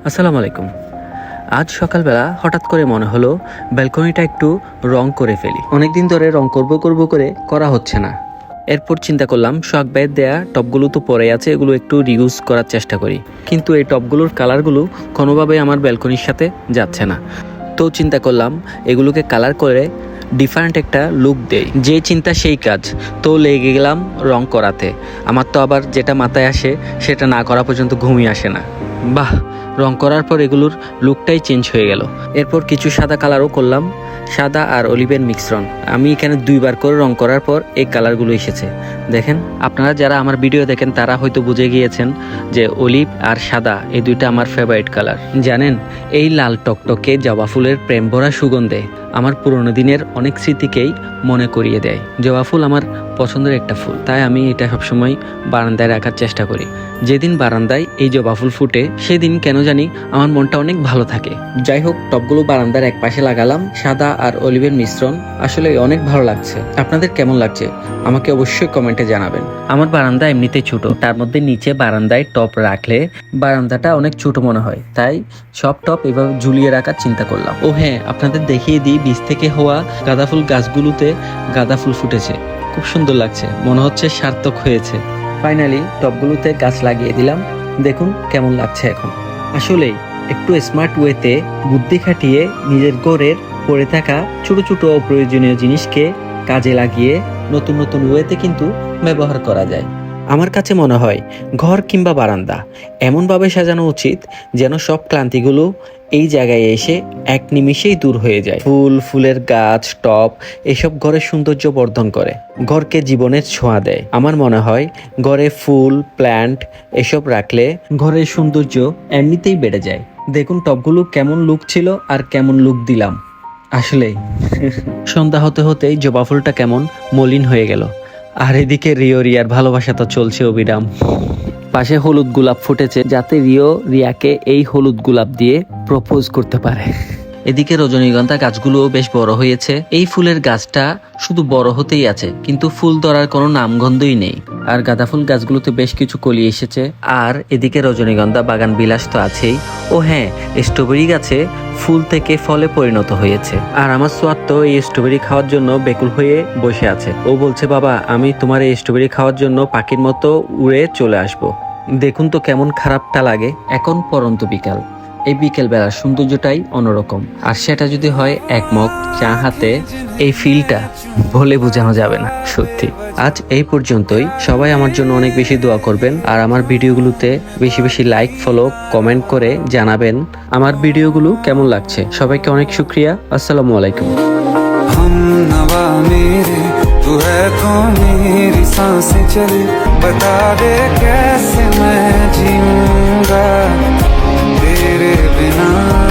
আসসালামু আলাইকুম। আজ সকালবেলা হঠাৎ করে মনে হলো ব্যালকনিটা একটু রং করে ফেলি। অনেকদিন ধরে রং করব করে করা হচ্ছে না। এরপর চিন্তা করলাম শখ ব্যয়ের দেয়া টবগুলো তো পড়ে আছে, এগুলো একটু রিউজ করার চেষ্টা করি। কিন্তু এই টবগুলোর কালারগুলো কোনোভাবেই আমার ব্যালকনির সাথে যাচ্ছে না। তো চিন্তা করলাম এগুলোকে কালার করে ডিফারেন্ট একটা লুক দেই। যে চিন্তা সেই কাজ, তো লেগে গেলাম রং করাতে। আমার তো আবার যেটা মাথায় আসে সেটা না করা পর্যন্ত ঘুমিয়ে আসে না। বাহ, রং করার পর এগুলোর লুকটাই চেঞ্জ হয়ে গেল। এরপর কিছু সাদা কালারও করলাম, সাদা আর অলিভের মিশ্রণ। আমি এখানে 2বার করে রং করার পর এই কালারগুলো এসেছে। দেখেন, আপনারা যারা আমার ভিডিও দেখেন তারা হয়তো বুঝে গিয়েছেন যে অলিভ আর সাদা এই দুইটা আমার ফেভারিট কালার। জানেন, এই লাল টকটকে জবা ফুলের প্রেম ভরা সুগন্ধে আমার পুরনো দিনের অনেক স্মৃতিকেই মনে করিয়ে দেয়। জবা ফুল আমার পছন্দের একটা ফুল, তাই আমি এটা সবসময় বারান্দায় রাখার চেষ্টা করি। যেদিন বারান্দায় এই জবা ফুল ফুটে সেদিন কেন জানি আমার মনটা অনেক ভালো থাকে। যাই হোক, টবগুলো বারান্দার এক পাশে লাগালাম, সাদা আর অলিভের মিশ্রণ। আসলে অনেক ভালো লাগছে। আপনাদের কেমন লাগছে আমাকে অবশ্যই কমেন্টে জানাবেন। আমার বারান্দা এমনিতেই ছোট, তার মধ্যে নিচে বারান্দায় টব রাখলে বারান্দাটা অনেক ছোট মনে হয়, তাই সব টব এভাবে ঝুলিয়ে রাখার চিন্তা করলাম। ও হ্যাঁ, আপনাদের দেখিয়ে দিই, বীজ থেকে হওয়া গাঁদা ফুল গাছগুলোতে গাঁদা ফুল ফুটেছে। খুব সুন্দর লাগছে, মনে হচ্ছে সার্থক হয়েছে। ফাইনালি টবগুলোতে গাছ লাগিয়ে দিলাম। দেখুন কেমন লাগছে এখন। আসলে একটু স্মার্ট ওয়েতে বুদ্ধি খাটিয়ে নিজের ঘরের পড়ে থাকা ছোট ছোট অপ্রয়োজনীয় জিনিসকে কাজে লাগিয়ে নতুন নতুন ওয়েতে কিন্তু ব্যবহার করা যায়। আমার কাছে মনে হয় ঘর কিংবা বারান্দা এমনভাবে সাজানো উচিত যেন সব ক্লান্তিগুলো এই জায়গায় এসে এক নিমিষেই দূর হয়ে যায়। ফুল, ফুলের গাছ, টব এসব ঘরের সৌন্দর্য বর্ধন করে, ঘরকে জীবনের ছোঁয়া দেয়। আমার মনে হয় ঘরে ফুল, প্ল্যান্ট এসব রাখলে ঘরের সৌন্দর্য এমনিতেই বেড়ে যায়। দেখুন টবগুলো কেমন লুক ছিল আর কেমন লুক দিলাম। আসলেই সন্ধ্যা হতে হতেই জবা ফুলটা কেমন মলিন হয়ে গেল। আর এদিকে রিয়ার ভালোবাসা তো চলছে অবিরাম। পাশে হলুদ গোলাপ ফুটেছে, যাতে রিয়াকে এই হলুদ গোলাপ দিয়ে প্রপোজ করতে পারে। এদিকে রজনীগন্ধা গাছগুলোও বেশ বড় হয়েছে। এই ফুলের গাছটা শুধু বড় হতেই আছে, কিন্তু ফুল ধরার কোনো নামগন্ধই নেই। আর গাঁদা ফুল গাছগুলোতে বেশ কিছু কলি এসেছে। আর এদিকে রজনীগন্ধা বাগান বিলাস তো আছেই। ও হ্যাঁ, স্ট্রবেরি গাছে ফুল থেকে ফলে পরিণত হয়েছে। আর আমার সোয়াদ তো এই স্ট্রবেরি খাওয়ার জন্য বেকুল হয়ে বসে আছে। ও বলছে, বাবা আমি তোমার এই স্ট্রবেরি খাওয়ার জন্য পাখির মতো উড়ে চলে আসবো। দেখুন তো কেমন খারাপটা লাগে। এখন পরন্ত বিকাল, এই বিকেল বেলার সৌন্দর্যটাই অন্যরকম। আর সেটা যদি হয় এক মগ চা হাতে, এই ফিলটা বলে বোঝানো যাবে না। সত্যি আজ এই পর্যন্তই। সবাই আমার জন্য অনেক বেশি দোয়া করবেন, আর আমার ভিডিওগুলোতে বেশি বেশি লাইক, ফলো, কমেন্ট করে জানাবেন আমার ভিডিওগুলো কেমন লাগছে। সবাইকে অনেক শুক্রিয়া। আসসালামু আলাইকুম। तू है तो मेरी सांसें चले, बता दे कैसे मैं जीऊंगा तेरे बिना।